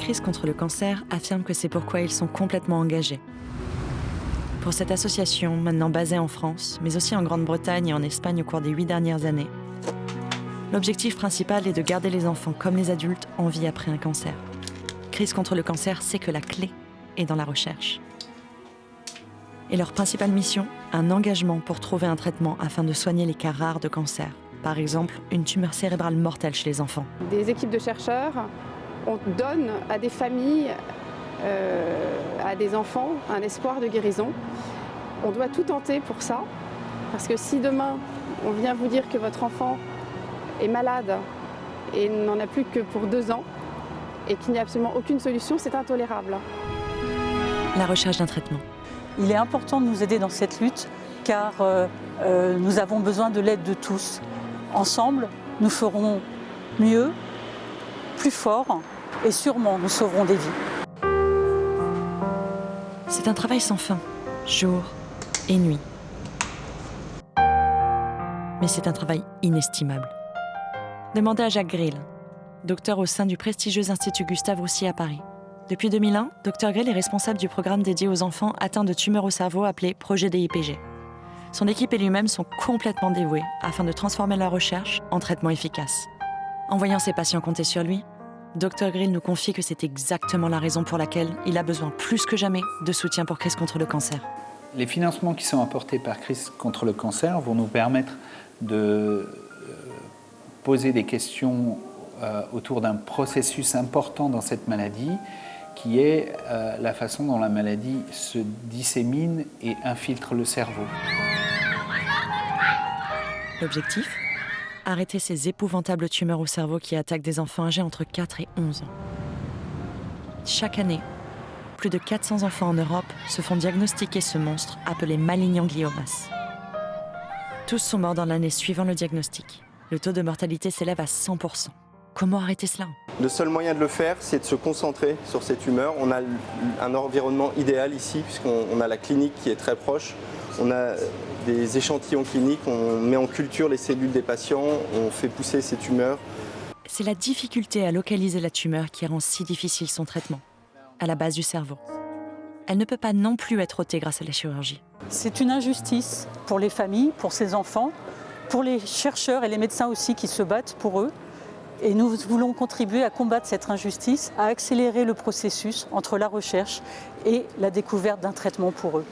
Crise contre le cancer affirme que c'est pourquoi ils sont complètement engagés. Pour cette association, maintenant basée en France, mais aussi en Grande-Bretagne et en Espagne au cours des 8 dernières années, l'objectif principal est de garder les enfants comme les adultes en vie après un cancer. Crise contre le cancer sait que la clé est dans la recherche. Et leur principale mission, un engagement pour trouver un traitement afin de soigner les cas rares de cancer. Par exemple, une tumeur cérébrale mortelle chez les enfants. Des équipes de chercheurs, on donne à des familles, à des enfants, un espoir de guérison. On doit tout tenter pour ça, parce que si demain, on vient vous dire que votre enfant est malade et n'en a plus que pour 2 ans, et qu'il n'y a absolument aucune solution, c'est intolérable. La recherche d'un traitement. Il est important de nous aider dans cette lutte, car nous avons besoin de l'aide de tous. Ensemble, nous ferons mieux, plus fort, et sûrement nous sauverons des vies. C'est un travail sans fin, jour et nuit. Mais c'est un travail inestimable. Demandez à Jacques Grill, docteur au sein du prestigieux Institut Gustave-Roussy à Paris. Depuis 2001, Dr Grill est responsable du programme dédié aux enfants atteints de tumeurs au cerveau appelé Projet DIPG. Son équipe et lui-même sont complètement dévoués afin de transformer la recherche en traitement efficace. En voyant ses patients compter sur lui, Dr Grill nous confie que c'est exactement la raison pour laquelle il a besoin plus que jamais de soutien pour Crise contre le cancer. Les financements qui sont apportés par Crise contre le cancer vont nous permettre de poser des questions autour d'un processus important dans cette maladie, qui est la façon dont la maladie se dissémine et infiltre le cerveau. L'objectif ? Arrêter ces épouvantables tumeurs au cerveau qui attaquent des enfants âgés entre 4 et 11 ans. Chaque année, plus de 400 enfants en Europe se font diagnostiquer ce monstre appelé malignogliomas. Tous sont morts dans l'année suivant le diagnostic. Le taux de mortalité s'élève à 100%. Comment arrêter cela ? Le seul moyen de le faire, c'est de se concentrer sur ces tumeurs. On a un environnement idéal ici, puisqu'on a la clinique qui est très proche. On a des échantillons cliniques, on met en culture les cellules des patients, on fait pousser ces tumeurs. C'est la difficulté à localiser la tumeur qui rend si difficile son traitement, à la base du cerveau. Elle ne peut pas non plus être ôtée grâce à la chirurgie. C'est une injustice pour les familles, pour ces enfants, pour les chercheurs et les médecins aussi qui se battent pour eux. Et nous voulons contribuer à combattre cette injustice, à accélérer le processus entre la recherche et la découverte d'un traitement pour eux.